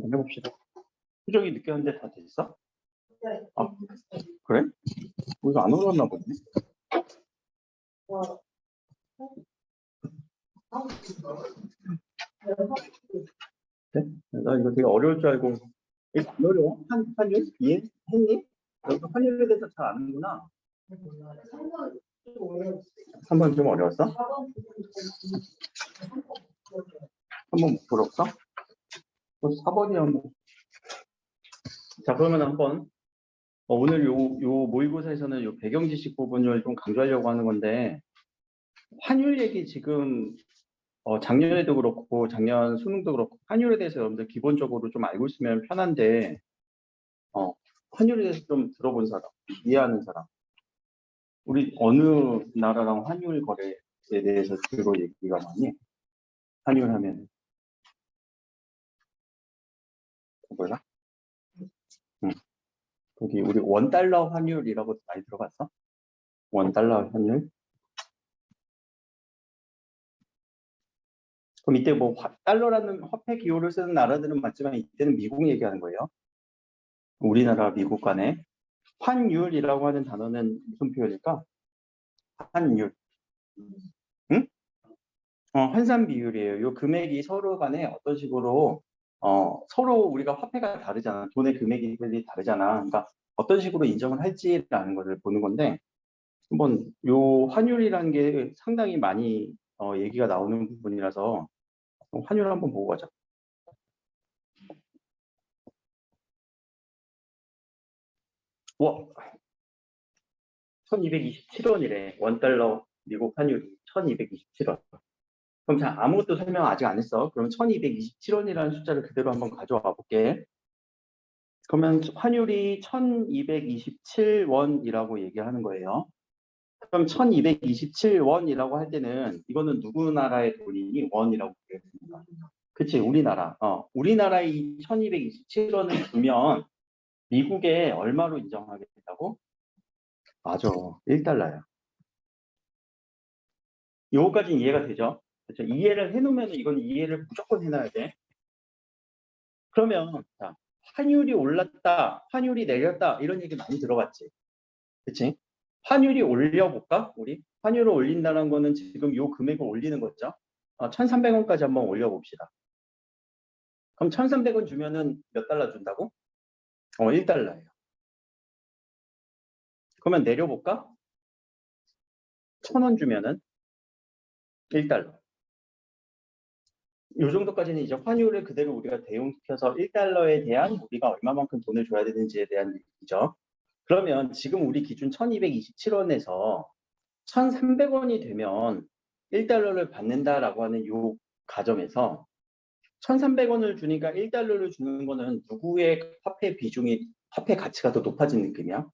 한번 해봅시다. 수정이 늦게 왔는데 다 됐어? 아, 그래? 이거 안 올랐나 보네. 네? 나 이거 되게 어려울 줄 알고. 이거 안 어려워? 환율? 이해했니? 너도 환율에 대해서 잘 아는구나. 3번 좀 어려웠어? 3번 못 풀었어? 4번이야 뭐. 자, 그러면 한번 오늘 요 모의고사에서는 요 배경 지식 부분을 좀 강조하려고 하는 건데, 환율 얘기 지금 작년에도 그렇고 작년 수능도 그렇고 환율에 대해서 여러분들 기본적으로 좀 알고 있으면 편한데, 환율에 대해서 좀 들어본 사람, 이해하는 사람, 우리 어느 나라랑 환율 거래에 대해서 주로 얘기가 많이 해? 환율 하면 뭐야? 응. 거기 우리 원달러 환율이라고 많이 들어봤어? 원달러 환율? 그럼 이때 뭐 달러라는 화폐 기호를 쓰는 나라들은 맞지만 이때는 미국 얘기하는 거예요. 우리나라 미국 간에 환율이라고 하는 단어는 무슨 표현일까? 환율. 응? 환산 비율이에요. 요 금액이 서로 간에 어떤 식으로 서로 우리가 화폐가 다르잖아. 돈의 금액이 다르잖아. 그러니까 어떤 식으로 인정을 할지라는 것을 보는 건데, 한번 요 환율이라는 게 상당히 많이 얘기가 나오는 부분이라서 환율 한번 보고 가자. 와, 1227원이래. 원달러 미국 환율이 1227원. 그럼 자, 아무것도 설명 아직 안 했어. 그럼 1227원이라는 숫자를 그대로 한번 가져와 볼게. 그러면 환율이 1227원이라고 얘기하는 거예요. 그럼 1227원이라고 할 때는 이거는 누구 나라의 돈이니? 원이라고 얘기했습니다. 그치, 우리나라. 우리나라의 이 1227원을 주면 미국에 얼마로 인정하겠다고? 맞아, 1달러야. 요거까지는 이해가 되죠? 그렇죠? 이해를 해놓으면 이건 이해를 무조건 해놔야 돼. 그러면 자, 환율이 올랐다, 환율이 내렸다 이런 얘기 많이 들어봤지. 그치? 환율이 올려볼까? 우리 환율을 올린다는 거는 지금 요 금액을 올리는 거죠. 1,300원까지 한번 올려봅시다. 그럼 1,300원 주면은 몇 달러 준다고? 1달러예요. 그러면 내려볼까? 1,000원 주면은 1달러. 요 정도까지는 이제 환율을 그대로 우리가 대용시켜서 1달러에 대한 우리가 얼마만큼 돈을 줘야 되는지에 대한 얘기죠. 그러면 지금 우리 기준 1227원에서 1,300원이 되면 1달러를 받는다라고 하는 요 가정에서 1,300원을 주니까 1달러를 주는 거는 누구의 화폐 비중이, 화폐 가치가 더 높아진 느낌이야?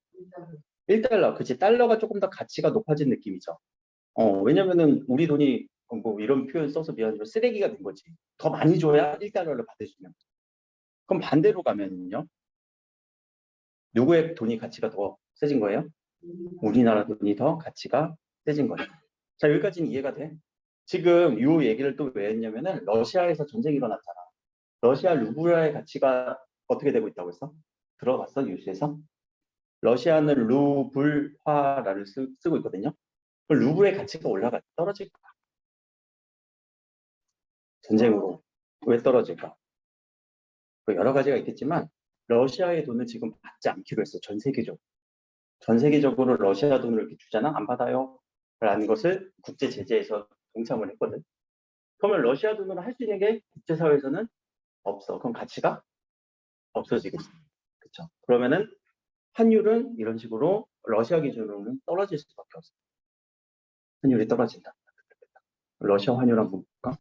1달러. 그치. 달러가 조금 더 가치가 높아진 느낌이죠. 왜냐면은 우리 돈이 뭐 이런 표현 써서 미안하지만 쓰레기가 된 거지. 더 많이 줘야 1달러를 받으시면. 그럼 반대로 가면요. 누구의 돈이 가치가 더 세진 거예요? 우리나라 돈이 더 가치가 세진 거예요. 자, 여기까지는 이해가 돼? 지금 이 얘기를 또 왜 했냐면은 러시아에서 전쟁이 일어났잖아. 러시아 루블의 가치가 어떻게 되고 있다고 했어? 들어봤어? 뉴스에서? 러시아는 루블화를 쓰고 있거든요. 루블의 가치가 올라가 떨어질 거야. 전쟁으로. 왜 떨어질까? 여러 가지가 있겠지만 러시아의 돈을 지금 받지 않기로 했어. 전 세계적으로. 전 세계적으로 러시아 돈을 이렇게 주잖아? 안 받아요. 라는 것을 국제 제재에서 동참을 했거든. 그러면 러시아 돈으로 할 수 있는 게 국제사회에서는 없어. 그럼 가치가 없어지겠어. 그렇죠? 그러면은 환율은 이런 식으로 러시아 기준으로는 떨어질 수밖에 없어. 환율이 떨어진다. 러시아 환율 한번 볼까?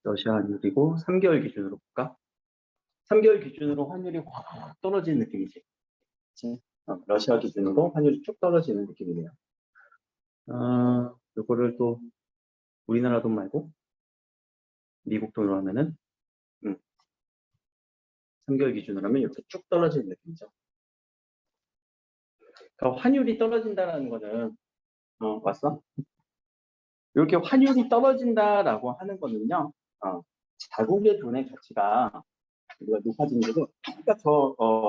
러시아 환율이고 3개월 기준으로 볼까? 3개월 기준으로 환율이 확 떨어지는 느낌이지. 그치? 러시아 기준으로 환율이 쭉 떨어지는 느낌이네요. 요거를 또 우리나라 돈 말고 미국 돈으로 하면은 3개월 기준으로 하면 이렇게 쭉 떨어지는 느낌이죠. 그러니까 환율이 떨어진다라는 거는 왔어? 이렇게 환율이 떨어진다라고 하는 거는요. 자국의 돈의 가치가 우리가 높아지는 거고, 그러니까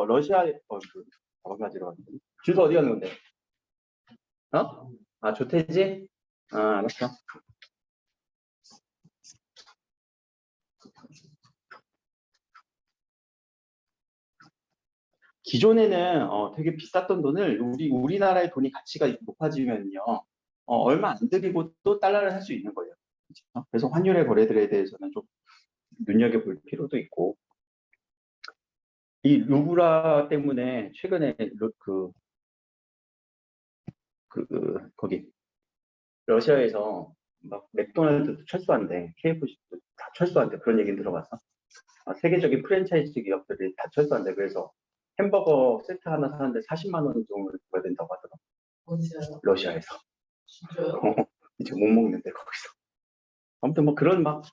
러시아의 가지러 왔는데 주소 어디 가는 건데? 조태지? 알았어. 기존에는 되게 비쌌던 돈을 우리나라의 돈이 가치가 높아지면요, 얼마 안 들이고 또 달러를 할 수 있는 거예요. 그렇죠? 그래서 환율의 거래들에 대해서는 좀 눈여겨볼 필요도 있고, 이 루브라 때문에 최근에 거기 러시아에서 막 맥도날드도 철수한대, KFC도 다 철수한대, 그런 얘기 들어봤어? 세계적인 프랜차이즈 기업들이 다 철수한대. 그래서 햄버거 세트 하나 사는데 40만 원 정도 줘야 된다고 하더라고. 어디서요? 러시아에서. 진짜요? 이제 못 먹는데 거기서. 아무튼 뭐 그런 막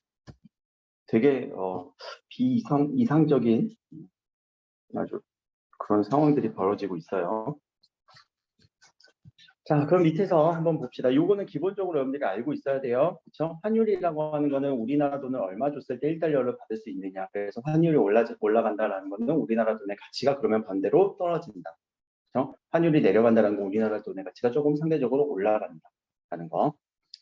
되게 이상적인 아주 그런 상황들이 벌어지고 있어요. 자, 그럼 밑에서 한번 봅시다. 요거는 기본적으로 여러분들이 알고 있어야 돼요. 그렇죠? 환율이라고 하는 거는 우리나라 돈을 얼마 줬을 때 1달러를 받을 수 있느냐. 그래서 환율이 올라간다라는 거는 우리나라 돈의 가치가 그러면 반대로 떨어진다. 그렇죠? 환율이 내려간다는 건 우리나라 돈의 가치가 조금 상대적으로 올라간다는 거.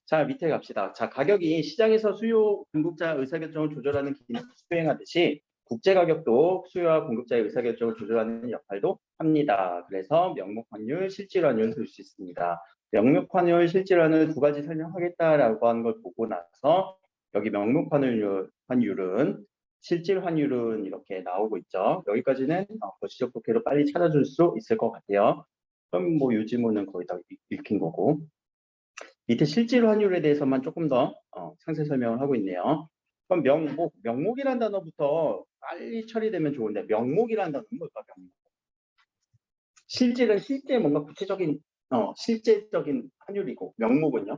자, 밑에 갑시다. 자, 가격이 시장에서 수요 공급자 의사결정을 조절하는 기능을 수행하듯이 국제 가격도 수요와 공급자의 의사결정을 조절하는 역할도 합니다. 그래서 명목환율, 실질환율을 볼 수 있습니다. 명목환율, 실질환율 두 가지 설명하겠다라고 하는 걸 보고 나서 여기 명목환율은 실질환율은 이렇게 나오고 있죠. 여기까지는 거시적 독해로 빨리 찾아줄 수 있을 것 같아요. 그럼 뭐 요 지문은 거의 다 읽힌 거고. 밑에 실질 환율에 대해서만 조금 더 상세 설명을 하고 있네요. 그럼 명목이란 단어부터 빨리 처리되면 좋은데, 명목이란 단어는 뭘까? 명목. 실질은 실제 뭔가 구체적인 실제적인 환율이고, 명목은요,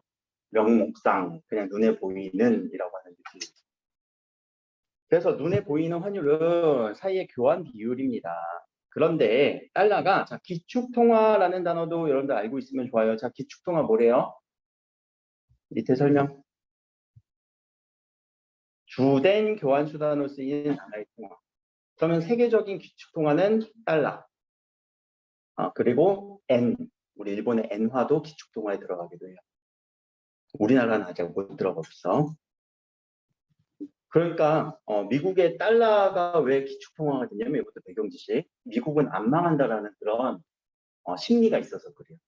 명목상 그냥 눈에 보이는 이라고 하는 느낌. 그래서 눈에 보이는 환율은 사이의 교환 비율입니다. 그런데 달러가 기축통화라는 단어도 여러분들 알고 있으면 좋아요. 자, 기축통화 뭐래요? 밑에 설명. 주된 교환 수단으로 쓰이는 하나의 통화. 그러면 세계적인 기축 통화는 달러. 그리고 N. 우리 일본의 엔화도 기축 통화에 들어가기도 해요. 우리나라는 아직 못 들어가고 있어. 그러니까 미국의 달러가 왜 기축 통화가 되냐면 이것도 배경 지식. 미국은 안 망한다라는 그런 심리가 있어서 그래요.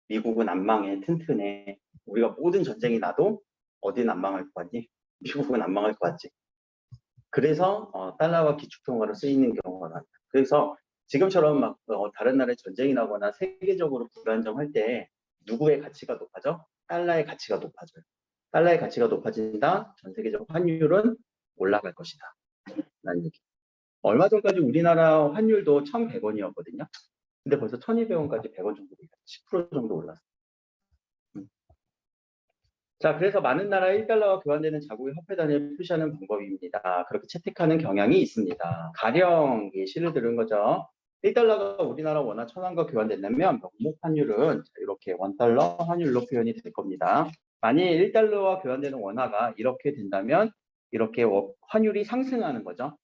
미국은 안 망해, 튼튼해. 우리가 모든 전쟁이 나도 어디는 안 망할 것 같니? 미국은 안 망할 것 같지. 그래서 달러가 기축통화로 쓰이는 경우가 많아요. 그래서 지금처럼 막 다른 나라에 전쟁이 나거나 세계적으로 불안정할 때 누구의 가치가 높아져? 달러의 가치가 높아져요. 달러의 가치가 높아진다. 전 세계적 환율은 올라갈 것이다. 라는 얘기. 얼마 전까지 우리나라 환율도 1,100원이었거든요. 근데 벌써 1,200원까지 100원 정도, 10% 정도 올랐어요. 자, 그래서 많은 나라 1달러와 교환되는 자국의 화폐 단위를 표시하는 방법입니다. 그렇게 채택하는 경향이 있습니다. 가령 예시를 들은 거죠. 1달러가 우리나라 원화 1,000원과 교환된다면 명목 환율은 이렇게 원달러 환율로 표현이 될 겁니다. 만일 1달러와 교환되는 원화가 이렇게 된다면 이렇게 환율이 상승하는 거죠.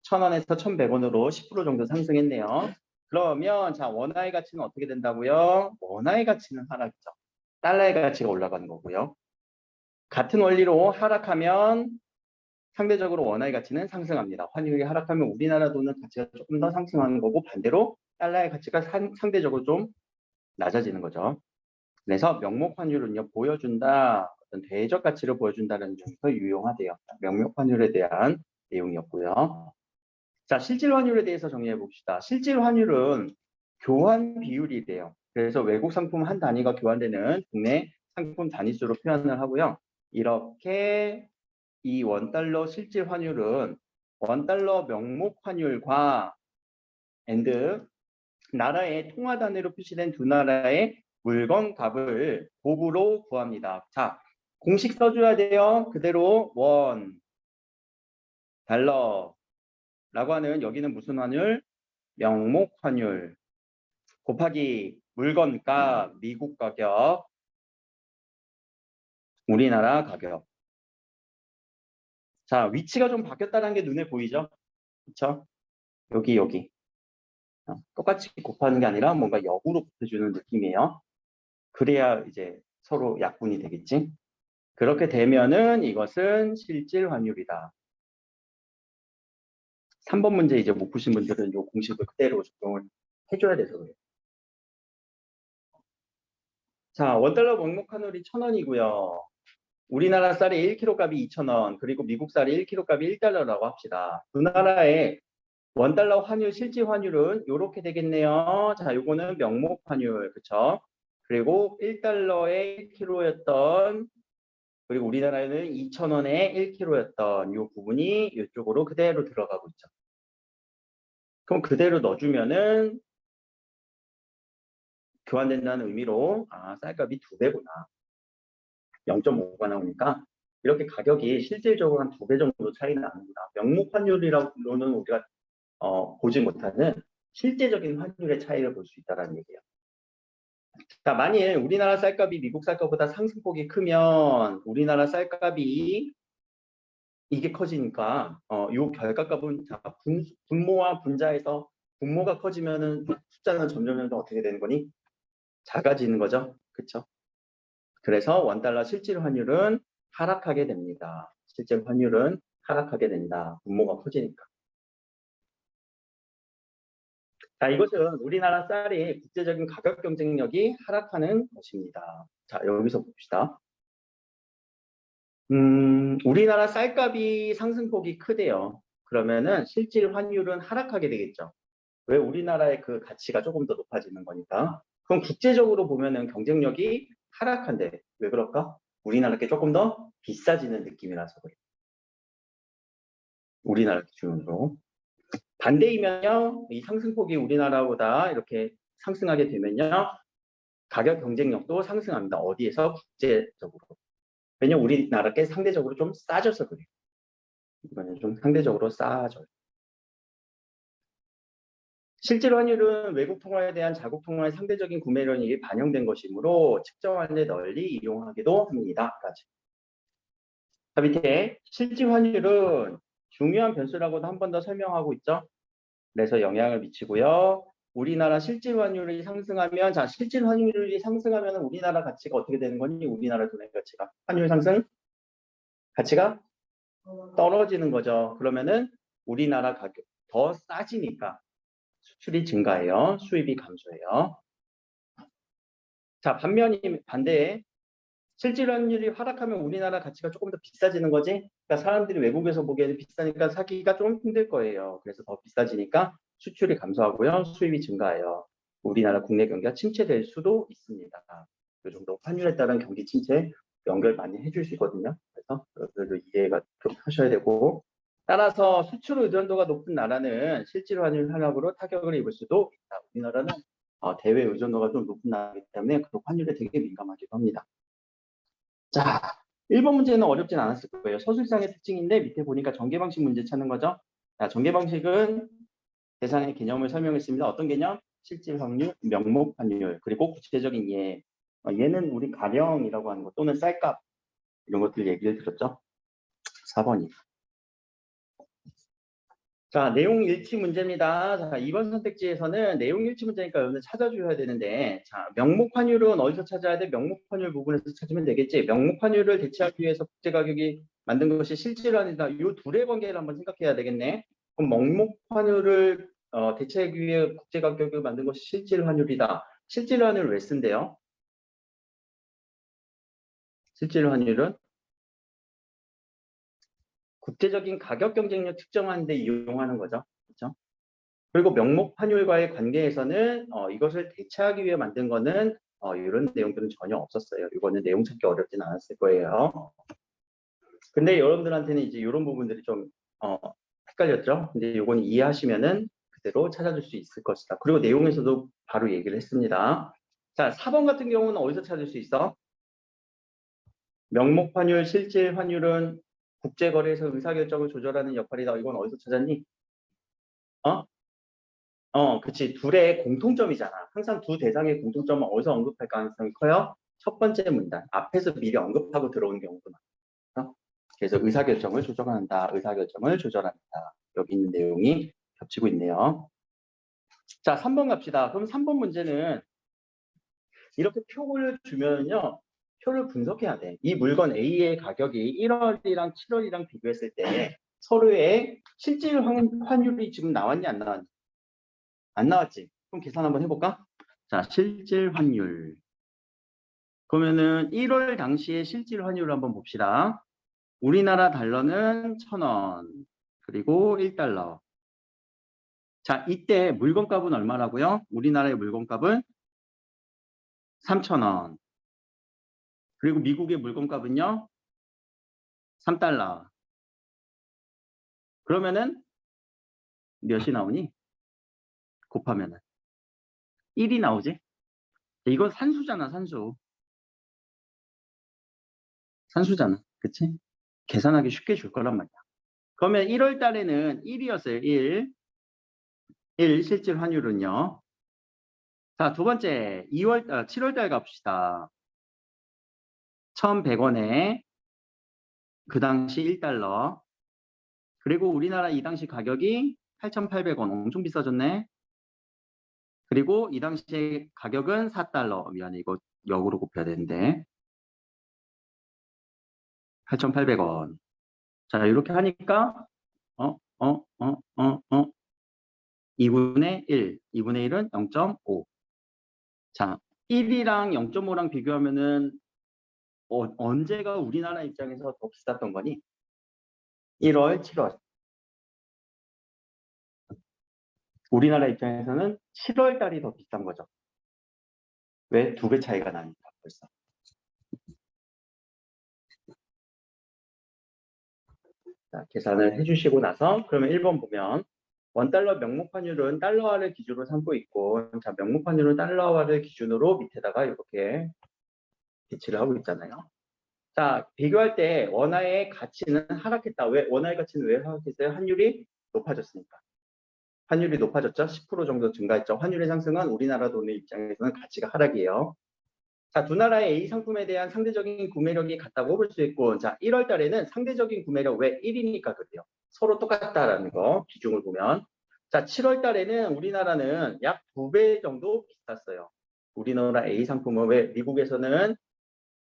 1,000원에서 1,100원으로 10% 정도 상승했네요. 그러면 자, 원화의 가치는 어떻게 된다고요? 원화의 가치는 하락이죠. 달러의 가치가 올라가는 거고요. 같은 원리로 하락하면 상대적으로 원화의 가치는 상승합니다. 환율이 하락하면 우리나라 돈의 가치가 조금 더 상승하는 거고, 반대로 달러의 가치가 상대적으로 좀 낮아지는 거죠. 그래서 명목 환율은요, 보여준다, 어떤 대적 가치를 보여준다는 점에서 유용하대요. 명목 환율에 대한 내용이었고요. 자, 실질 환율에 대해서 정리해 봅시다. 실질 환율은 교환 비율이래요. 그래서 외국 상품 한 단위가 교환되는 국내 상품 단위수로 표현을 하고요. 이렇게 이 원달러 실질 환율은 원달러 명목 환율과 나라의 통화 단위로 표시된 두 나라의 물건 값을 곱으로 구합니다. 자, 공식 써줘야 돼요. 그대로 원 달러라고 하는 여기는 무슨 환율? 명목 환율 곱하기 물건값, 미국 가격, 우리나라 가격. 자, 위치가 좀 바뀌었다는 게 눈에 보이죠? 그렇죠? 여기. 똑같이 곱하는 게 아니라 뭔가 역으로 곱해주는 느낌이에요. 그래야 이제 서로 약분이 되겠지. 그렇게 되면은 이것은 실질 환율이다. 3번 문제 이제 못 푸신 분들은 이 공식을 그대로 적용을 해줘야 돼서 그래요. 자, 원달러 명목 환율이 1,000원이고요. 우리나라 쌀이 1kg 값이 2,000원, 그리고 미국 쌀이 1kg 값이 1달러라고 합시다. 두 나라의 원달러 환율, 실질 환율은 이렇게 되겠네요. 자, 요거는 명목 환율, 그쵸? 그리고 1달러에 1kg였던, 그리고 우리나라에는 2,000원에 1kg였던 이 부분이 이쪽으로 그대로 들어가고 있죠. 그럼 그대로 넣어주면은 교환된다는 의미로, 쌀값이 2배구나. 0.5가 나오니까 이렇게 가격이 실질적으로 한 2배 정도 차이 나는구나. 명목 환율이라고는 우리가 보지 못하는 실제적인 환율의 차이를 볼 수 있다는 얘기예요. 자, 만일 우리나라 쌀값이 미국 쌀값보다 상승폭이 크면 우리나라 쌀값이 이게 커지니까 이 결과값은 자, 분모와 분자에서 분모가 커지면은 숫자는 점점 어떻게 되는 거니? 작아지는 거죠. 그렇죠? 그래서 원달러 실질 환율은 하락하게 됩니다. 실질 환율은 하락하게 된다. 분모가 커지니까. 자, 이것은 우리나라 쌀이 국제적인 가격 경쟁력이 하락하는 것입니다. 자, 여기서 봅시다. 우리나라 쌀값이 상승폭이 크대요. 그러면은 실질 환율은 하락하게 되겠죠. 왜? 우리나라의 그 가치가 조금 더 높아지는 거니까. 그럼 국제적으로 보면은 경쟁력이 하락한대. 왜 그럴까? 우리나라 게 조금 더 비싸지는 느낌이라서 그래요. 우리나라 기준으로. 반대이면요, 이 상승폭이 우리나라보다 이렇게 상승하게 되면요, 가격 경쟁력도 상승합니다. 어디에서? 국제적으로. 왜냐면 우리나라 게 상대적으로 좀 싸져서 그래요. 이거는 좀 상대적으로 싸져요. 실질 환율은 외국 통화에 대한 자국 통화의 상대적인 구매력이 반영된 것이므로 측정하는 데 널리 이용하기도 합니다. 자, 밑에 실질 환율은 중요한 변수라고도 한 번 더 설명하고 있죠. 그래서 영향을 미치고요. 우리나라 실질 환율이 상승하면, 자, 실질 환율이 상승하면 우리나라 가치가 어떻게 되는 거니? 우리나라 돈의 가치가. 환율 상승? 가치가 떨어지는 거죠. 그러면은 우리나라 가격 더 싸지니까 수출이 증가해요. 수입이 감소해요. 자, 반대에 실질 환율이 하락하면 우리나라 가치가 조금 더 비싸지는 거지. 그러니까 사람들이 외국에서 보기에는 비싸니까 사기가 좀 힘들 거예요. 그래서 더 비싸지니까 수출이 감소하고요. 수입이 증가해요. 우리나라 국내 경기가 침체될 수도 있습니다. 이 정도 환율에 따른 경기 침체 연결 많이 해주시거든요. 그래서 여러분들도 이해가 좀 하셔야 되고, 따라서 수출 의존도가 높은 나라는 실질 환율 하락으로 타격을 입을 수도 있다. 우리나라는 대외 의존도가 좀 높은 나라이기 때문에 그 환율에 되게 민감하기도 합니다. 자, 1번 문제는 어렵진 않았을 거예요. 서술상의 특징인데 밑에 보니까 전개 방식 문제 찾는 거죠. 자, 전개 방식은 대상의 개념을 설명했습니다. 어떤 개념? 실질 확률, 명목 환율, 그리고 구체적인 예. 얘는 우리 가령이라고 하는 것 또는 쌀값 이런 것들 얘기를 들었죠. 4번이. 자, 내용 일치 문제입니다. 자, 이번 선택지에서는 내용 일치 문제니까 여러분들 찾아주셔야 되는데, 자, 명목 환율은 어디서 찾아야 돼? 명목 환율 부분에서 찾으면 되겠지. 명목 환율을 대체하기 위해서 국제 가격이 만든 것이 실질 환율이다. 이 둘의 관계를 한번 생각해야 되겠네. 그럼 명목 환율을 대체하기 위해 국제 가격을 만든 것이 실질 환율이다. 실질 환율을 왜 쓴대요? 실질 환율은 국제적인 가격 경쟁력 측정하는 데 이용하는 거죠. 그렇죠? 그리고 명목 환율과의 관계에서는 이것을 대체하기 위해 만든 거는 이런 내용들은 전혀 없었어요. 이거는 내용 찾기 어렵진 않았을 거예요. 근데 여러분들한테는 이제 이런 부분들이 좀 헷갈렸죠. 근데 이건 이해하시면은 그대로 찾아줄 수 있을 것이다. 그리고 내용에서도 바로 얘기를 했습니다. 자, 4번 같은 경우는 어디서 찾을 수 있어? 명목 환율, 실질 환율은 국제거래에서 의사결정을 조절하는 역할이다. 이건 어디서 찾았니? 그치. 둘의 공통점이잖아. 항상 두 대상의 공통점은 어디서 언급할 가능성이 커요? 첫 번째 문단. 앞에서 미리 언급하고 들어오는 경우도 많아. 그래서 의사결정을 조정한다. 의사결정을 조절한다. 여기 있는 내용이 겹치고 있네요. 자, 3번 갑시다. 그럼 3번 문제는 이렇게 표를 주면요. 표를 분석해야 돼. 이 물건 A의 가격이 1월이랑 7월이랑 비교했을 때 서로의 실질 환율이 지금 나왔니 안 나왔니? 안 나왔지? 그럼 계산 한번 해볼까? 자, 실질 환율. 그러면은 1월 당시의 실질 환율을 한번 봅시다. 우리나라 달러는 1,000원. 그리고 1달러. 자, 이때 물건값은 얼마라고요? 우리나라의 물건값은 3,000원. 그리고 미국의 물건값은요? 3달러. 그러면은 몇이 나오니? 곱하면은 1이 나오지? 이건 산수잖아, 산수. 산수잖아. 그치? 계산하기 쉽게 줄 거란 말이야. 그러면 1월 달에는 1이었어요. 1 실질 환율은요. 자, 두 번째 7월 달 갑시다. 1,100원에 그 당시 1달러. 그리고 우리나라 이 당시 가격이 8,800원. 엄청 비싸졌네. 그리고 이 당시의 가격은 4달러. 미안해. 이거 역으로 곱해야 되는데. 8,800원. 자, 이렇게 하니까 2분의 1. 2분의 1은 0.5. 자, 1이랑 0.5랑 비교하면은 언제가 우리나라 입장에서 더 비쌌던 거니? 1월, 7월. 우리나라 입장에서는 7월 달이 더 비싼 거죠. 왜? 2배 차이가 나니까 벌써. 자, 계산을 해주시고 나서 그러면 1번 보면 원달러 명목환율은 달러화를 기준으로 삼고 있고, 자, 명목환율은 달러화를 기준으로 밑에다가 이렇게 배치를 하고 있잖아요. 자, 비교할 때 원화의 가치는 하락했다. 왜? 원화의 가치는 왜 하락했어요? 환율이 높아졌으니까. 환율이 높아졌죠? 10% 정도 증가했죠. 환율의 상승은 우리나라 돈의 입장에서는 가치가 하락이에요. 자, 두 나라의 A 상품에 대한 상대적인 구매력이 같다고 볼 수 있고, 자, 1월 달에는 상대적인 구매력 왜 1이니까 그래요. 서로 똑같다라는 거 비중을 보면. 자, 7월 달에는 우리나라는 약 2배 정도 비쌌어요. 우리나라 A 상품은 왜 미국에서는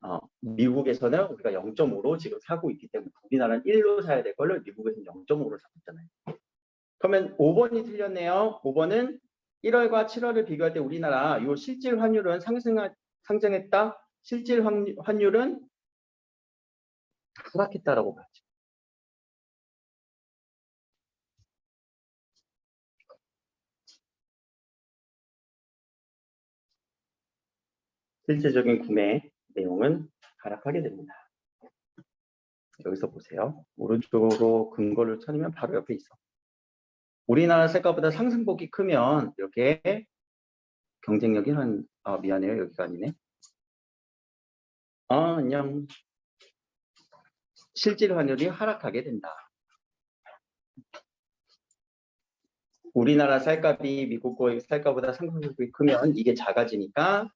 우리가 0.5로 지금 사고 있기 때문에 우리나라는 1로 사야 될 걸로 미국에서는 0.5로 사고 있잖아요. 그러면 5번이 틀렸네요. 5번은 1월과 7월을 비교할 때 우리나라 요 실질 환율은 상승했다. 실질 환율은 하락했다라고 봤죠. 실질적인 구매 내용은 하락하게 됩니다. 여기서 보세요. 오른쪽으로 근거를 찾으면 바로 옆에 있어. 우리나라 세가보다 상승폭이 크면 이렇게 경쟁력이 미안해요. 여기가 아니네. 안녕. 실질 환율이 하락하게 된다. 우리나라 쌀값이 미국 쌀값보다 상승폭이 크면 이게 작아지니까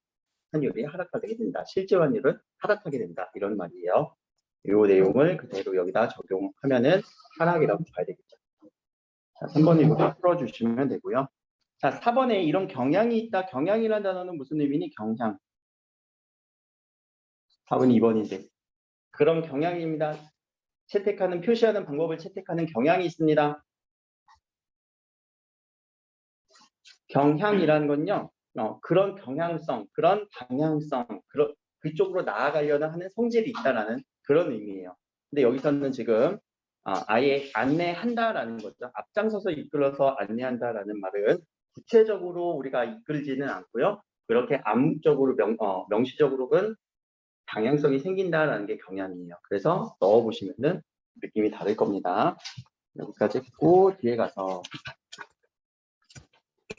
환율이 하락하게 된다. 실제 환율은 하락하게 된다. 이런 말이에요. 이 내용을 그대로 여기다 적용하면은 하락이라고 봐야 되겠죠. 자, 3번 이거 풀어주시면 되고요. 자, 4번에 이런 경향이 있다. 경향이라는 단어는 무슨 의미니? 경향. 4번 2번인데. 그런 경향입니다. 채택하는, 표시하는 방법을 채택하는 경향이 있습니다. 경향이라는 건요. 그런 경향성, 그런 방향성, 그쪽으로 나아가려는 하는 성질이 있다라는 그런 의미예요. 근데 여기서는 지금 아예 안내한다라는 거죠. 앞장서서 이끌어서 안내한다라는 말은 구체적으로 우리가 이끌지는 않고요. 그렇게 암묵적으로 명시적으로는 방향성이 생긴다라는 게 경향이에요. 그래서 넣어보시면은 느낌이 다를 겁니다. 여기까지 했고 뒤에 가서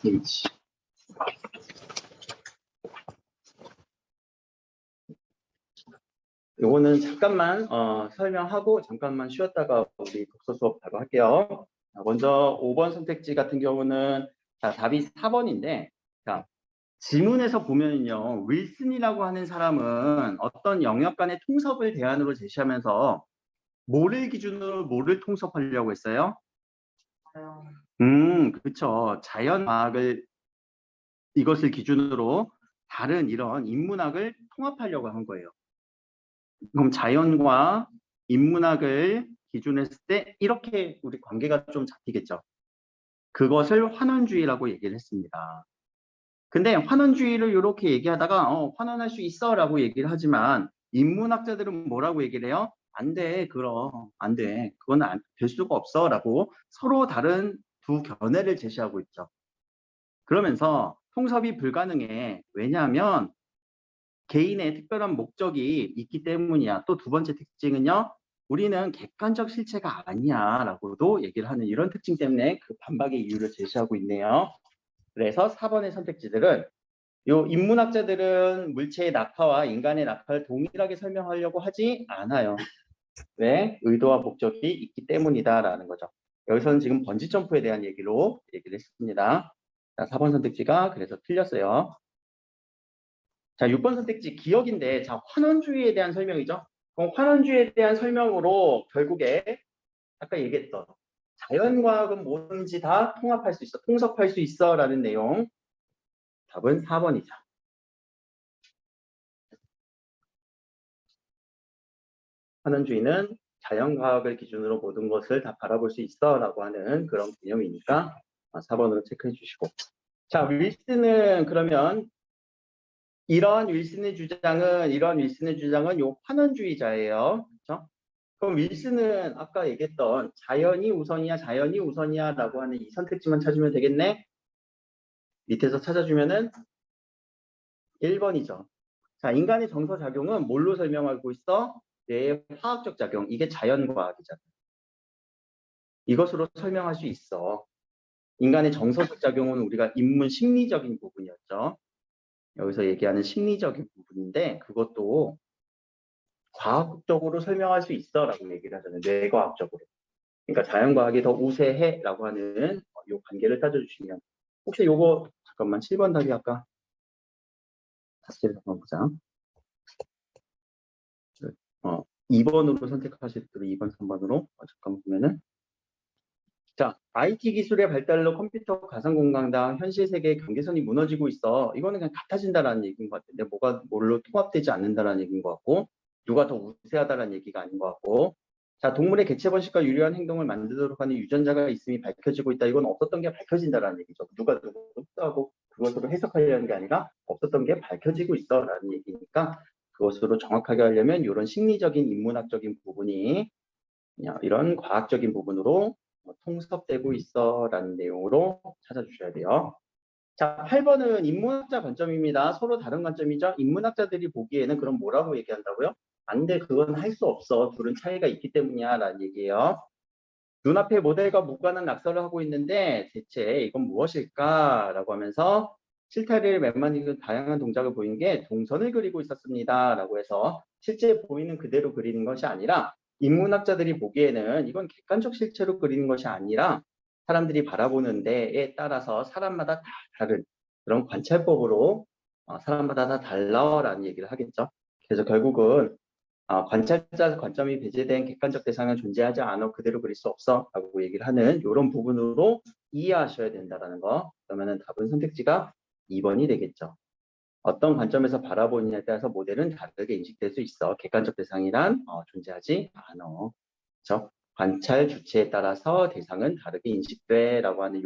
김치. 요거는 잠깐만 설명하고 잠깐만 쉬었다가 우리 독서 수업 바로 할게요. 먼저 5번 선택지 같은 경우는 자, 답이 4번인데, 자, 지문에서 보면요, 윌슨이라고 하는 사람은 어떤 영역 간의 통섭을 대안으로 제시하면서 뭐를 기준으로 뭐를 통섭하려고 했어요? 그쵸. 자연과학을 이것을 기준으로 다른 이런 인문학을 통합하려고 한 거예요. 그럼 자연과 인문학을 기준으로 했을 때 이렇게 우리 관계가 좀 잡히겠죠. 그것을 환원주의라고 얘기를 했습니다. 근데 환원주의를 이렇게 얘기하다가 환원할 수 있어 라고 얘기를 하지만 인문학자들은 뭐라고 얘기를 해요? 안 돼, 그럼 안 돼, 그건 될 수가 없어 라고 서로 다른 두 견해를 제시하고 있죠. 그러면서 통섭이 불가능해. 왜냐하면 개인의 특별한 목적이 있기 때문이야. 또 두 번째 특징은요, 우리는 객관적 실체가 아니야 라고도 얘기를 하는 이런 특징 때문에 그 반박의 이유를 제시하고 있네요. 그래서 4번의 선택지들은 요 인문학자들은 물체의 낙하와 인간의 낙하를 동일하게 설명하려고 하지 않아요. 왜? 의도와 목적이 있기 때문이다라는 거죠. 여기서는 지금 번지 점프에 대한 얘기를 했습니다. 자, 4번 선택지가 그래서 틀렸어요. 자, 6번 선택지 기억인데, 자, 환원주의에 대한 설명이죠. 그럼 환원주의에 대한 설명으로 결국에 아까 얘기했던 자연과학은 뭐든지 다 통합할 수 있어, 통섭할 수 있어라는 내용. 답은 4번이죠. 환원주의는 자연과학을 기준으로 모든 것을 다 바라볼 수 있어 라고 하는 그런 개념이니까 4번으로 체크해 주시고. 자, 윌슨은 그러면 이런 윌슨의 주장은 요 환원주의자예요. 그렇죠? 그럼 윌슨은 아까 얘기했던 자연이 우선이야 라고 하는 이 선택지만 찾으면 되겠네. 밑에서 찾아주면은 1번이죠. 자, 인간의 정서작용은 뭘로 설명하고 있어? 뇌의 화학적 작용. 이게 자연과학이잖아. 이것으로 설명할 수 있어. 인간의 정서적 작용은 우리가 인문 심리적인 부분이었죠. 여기서 얘기하는 심리적인 부분인데 그것도 과학적으로 설명할 수 있어라고 얘기를 하잖아요. 뇌과학적으로. 그러니까 자연과학이 더 우세해라고 하는 이 관계를 따져주시면 혹시 요거 잠깐만 7번 답이 아까 다시 한번 보자. 2번으로 선택하실 분은 2번, 3번으로 잠깐 보면은 자, IT 기술의 발달로 컴퓨터 가상공간당 현실 세계의 경계선이 무너지고 있어. 이거는 그냥 같아진다라는 얘기인 것 같은데 뭐가 뭘로 통합되지 않는다라는 얘기인 것 같고 누가 더 우세하다라는 얘기가 아닌 것 같고 자, 동물의 개체 번식과 유리한 행동을 만들도록 하는 유전자가 있음이 밝혀지고 있다. 이건 없었던 게 밝혀진다라는 얘기죠. 누가 누구를 흡수하고 그것으로 해석하려는 게 아니라 없었던 게 밝혀지고 있어라는 얘기니까 그것으로 정확하게 하려면 이런 심리적인 인문학적인 부분이 그냥 이런 과학적인 부분으로 통섭되고 있어라는 내용으로 찾아주셔야 돼요. 자, 8번은 인문학자 관점입니다. 서로 다른 관점이죠. 인문학자들이 보기에는 그럼 뭐라고 얘기한다고요? 안 돼, 그건 할 수 없어. 둘은 차이가 있기 때문이야 라는 얘기예요. 눈앞에 모델과 무관한 낙서를 하고 있는데 대체 이건 무엇일까? 라고 하면서 실타래를 맨만이는 다양한 동작을 보인 게 동선을 그리고 있었습니다. 라고 해서 실제 보이는 그대로 그리는 것이 아니라 인문학자들이 보기에는 이건 객관적 실체로 그리는 것이 아니라 사람들이 바라보는 데에 따라서 사람마다 다 다른 그런 관찰법으로 사람마다 다 달라라는 얘기를 하겠죠. 그래서 결국은 관찰자 관점이 배제된 객관적 대상은 존재하지 않아 그대로 그릴 수 없어 라고 얘기를 하는 이런 부분으로 이해하셔야 된다는 거. 그러면 답은 선택지가 2번이 되겠죠. 어떤 관점에서 바라보느냐에 따라서 모델은 다르게 인식될 수 있어. 객관적 대상이란 존재하지 않아. 그렇죠? 관찰 주체에 따라서 대상은 다르게 인식돼 라고 하는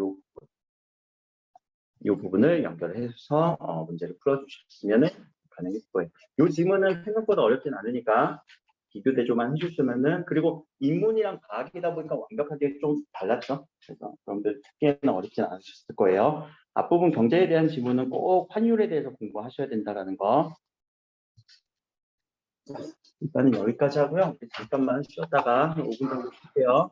이 부분을 연결해서 문제를 풀어주셨으면 가능했을 거예요. 이 질문은 생각보다 어렵진 않으니까 비교 대조만 해주시면은 그리고 인문이랑 과학이다 보니까 완벽하게 좀 달랐죠. 그래서 여러분들 듣기에는 어렵진 않으셨을 거예요. 앞부분 경제에 대한 지문은 꼭 환율에 대해서 공부하셔야 된다라는 거. 일단은 여기까지 하고요. 잠깐만 쉬었다가 5분 정도 쉴게요.